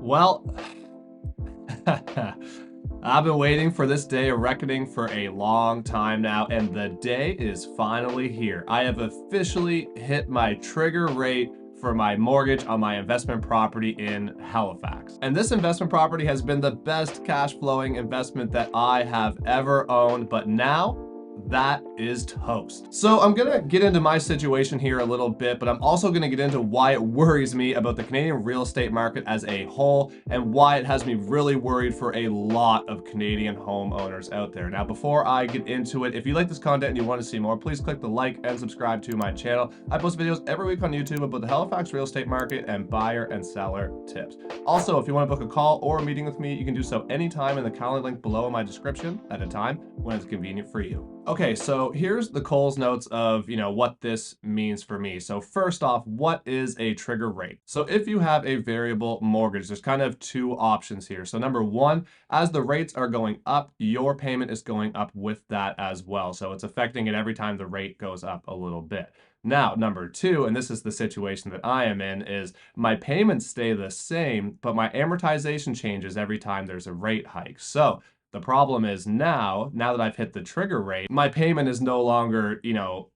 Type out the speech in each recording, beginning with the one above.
Well, I've been waiting for this day of reckoning for a long time now, and the day is finally here. I have officially hit my trigger rate for my mortgage on my investment property in Halifax. And this investment property has been the best cash flowing investment that I have ever owned, but now that is toast. So I'm gonna get into my situation here a little bit, but I'm also gonna get into why it worries me about the Canadian real estate market as a whole and why it has me really worried for a lot of Canadian homeowners out there. Now, before I get into it, if you like this content and you want to see more, please click the like and subscribe to my channel. I post videos every week on YouTube about the Halifax real estate market and buyer and seller tips. Also, if you want to book a call or a meeting with me, you can do so anytime in the calendar link below in my description at a time when it's convenient for you. Okay, so here's the Coles notes of, what this means for me. So first off, what is a trigger rate? So if you have a variable mortgage, there's kind of two options here. So number one, as the rates are going up, your payment is going up with that as well. So it's affecting it every time the rate goes up a little bit. Now, number two, and this is the situation that I am in, is my payments stay the same, but my amortization changes every time there's a rate hike. So the problem is now that I've hit the trigger rate, my payment is no longer,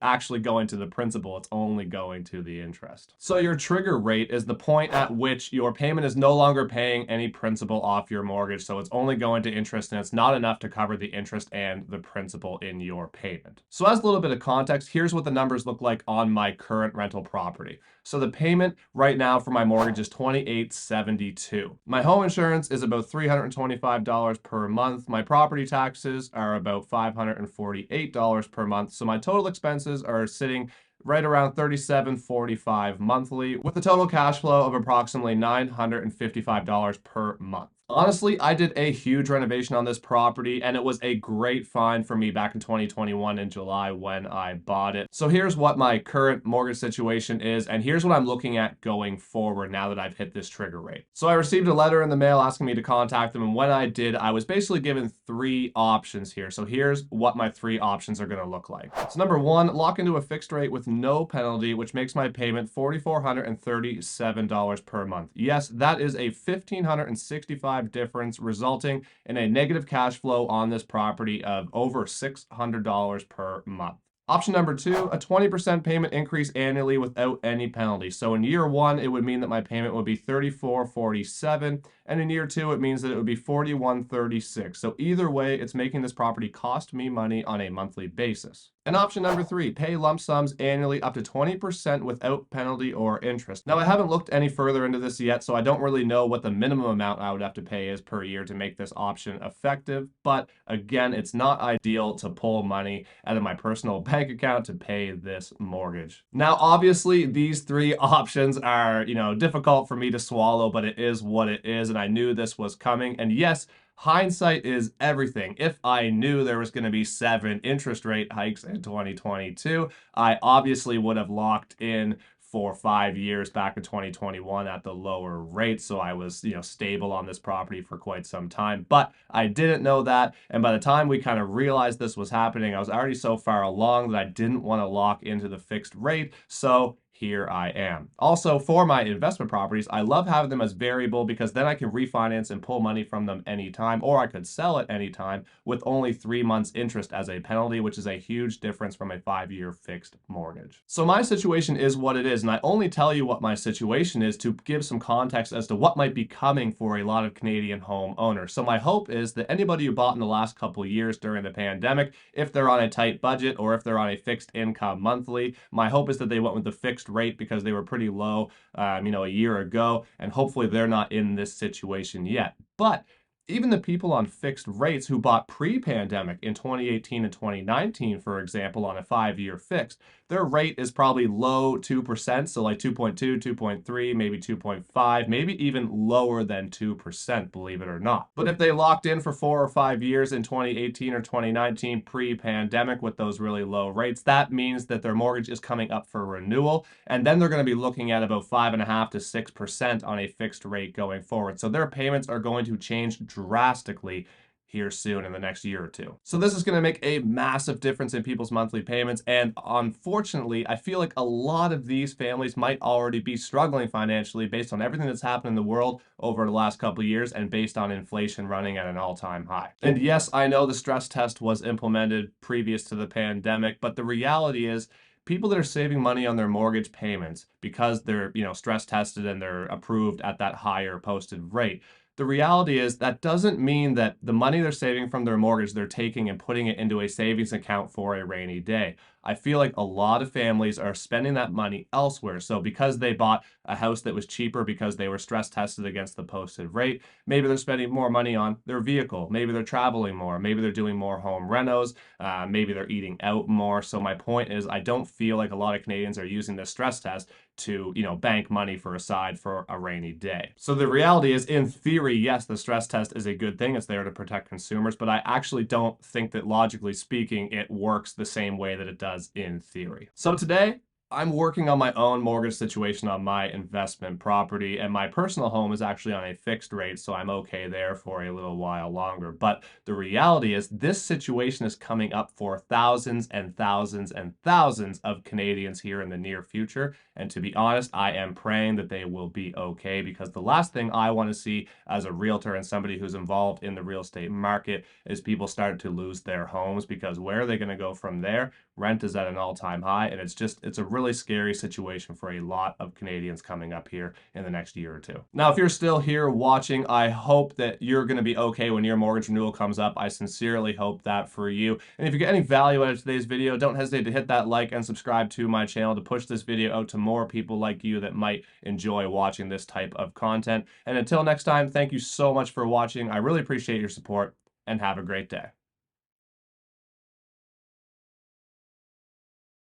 actually going to the principal. It's only going to the interest. So your trigger rate is the point at which your payment is no longer paying any principal off your mortgage. So it's only going to interest, and it's not enough to cover the interest and the principal in your payment. So as a little bit of context, here's what the numbers look like on my current rental property. So the payment right now for my mortgage is $28.72. My home insurance is about $325 per month. My property taxes are about $548 per month. So my total expenses are sitting right around $37.45 monthly, with a total cash flow of approximately $955 per month. Honestly, I did a huge renovation on this property, and it was a great find for me back in 2021 in July when I bought it. So here's what my current mortgage situation is, and here's what I'm looking at going forward now that I've hit this trigger rate. So I received a letter in the mail asking me to contact them, and when I did, I was basically given three options here. So here's what my three options are going to look like. So number one, lock into a fixed rate with no penalty, which makes my payment $4,437 per month. Yes, that is a $1,565 difference, resulting in a negative cash flow on this property of over $600 per month. Option number two, a 20% payment increase annually without any penalty. So in year one, it would mean that my payment would be $34.47, and in year two, it means that it would be $41.36. So either way, it's making this property cost me money on a monthly basis. And option number three, pay lump sums annually up to 20% without penalty or interest. Now, I haven't looked any further into this yet, so I don't really know what the minimum amount I would have to pay is per year to make this option effective. But again, it's not ideal to pull money out of my personal bank account to pay this mortgage. Now, obviously, these three options are, difficult for me to swallow, but it is what it is, and I knew this was coming. And yes, hindsight is everything. If I knew there was going to be 7 interest rate hikes in 2022, I obviously would have locked in for 5 years back in 2021 at the lower rate. So I was, stable on this property for quite some time, but I didn't know that. And by the time we kind of realized this was happening, I was already so far along that I didn't want to lock into the fixed rate. So here I am. Also, for my investment properties, I love having them as variable because then I can refinance and pull money from them anytime, or I could sell at any time with only 3 months interest as a penalty, which is a huge difference from a 5-year fixed mortgage. So my situation is what it is, and I only tell you what my situation is to give some context as to what might be coming for a lot of Canadian homeowners. So my hope is that anybody who bought in the last couple of years during the pandemic, if they're on a tight budget or if they're on a fixed income monthly, my hope is that they went with the fixed rate because they were pretty low, a year ago, and hopefully they're not in this situation yet. But even the people on fixed rates who bought pre-pandemic in 2018 and 2019, for example, on a 5-year fixed, their rate is probably low 2%, so like 2.2, 2.3, maybe 2.5, maybe even lower than 2%, believe it or not. But if they locked in for 4 or 5 years in 2018 or 2019 pre-pandemic with those really low rates, that means that their mortgage is coming up for renewal, and then they're going to be looking at about 5.5 to 6% on a fixed rate going forward. So their payments are going to change drastically here soon in the next year or two. So this is going to make a massive difference in people's monthly payments. And unfortunately, I feel like a lot of these families might already be struggling financially based on everything that's happened in the world over the last couple of years and based on inflation running at an all-time high. And yes, I know the stress test was implemented previous to the pandemic, but the reality is people that are saving money on their mortgage payments because they're, stress tested and they're approved at that higher posted rate. The reality is that doesn't mean that the money they're saving from their mortgage, they're taking and putting it into a savings account for a rainy day. I feel like a lot of families are spending that money elsewhere. So because they bought a house that was cheaper because they were stress tested against the posted rate, maybe they're spending more money on their vehicle. Maybe they're traveling more. Maybe they're doing more home renos. Maybe they're eating out more. So my point is, I don't feel like a lot of Canadians are using this stress test to, bank money for a rainy day. So the reality is, in theory, yes, the stress test is a good thing. It's there to protect consumers, but I actually don't think that logically speaking, it works the same way that it does in theory. So today, I'm working on my own mortgage situation on my investment property, and my personal home is actually on a fixed rate, so I'm okay there for a little while longer. But the reality is, this situation is coming up for thousands and thousands and thousands of Canadians here in the near future. And to be honest, I am praying that they will be okay, because the last thing I want to see as a realtor and somebody who's involved in the real estate market is people start to lose their homes, because where are they going to go from there? Rent is at an all-time high, and it's a really scary situation for a lot of Canadians coming up here in the next year or two. Now, if you're still here watching, I hope that you're going to be okay when your mortgage renewal comes up. I sincerely hope that for you. And if you get any value out of today's video, don't hesitate to hit that like and subscribe to my channel to push this video out to more people like you that might enjoy watching this type of content. And until next time, thank you so much for watching. I really appreciate your support, and have a great day.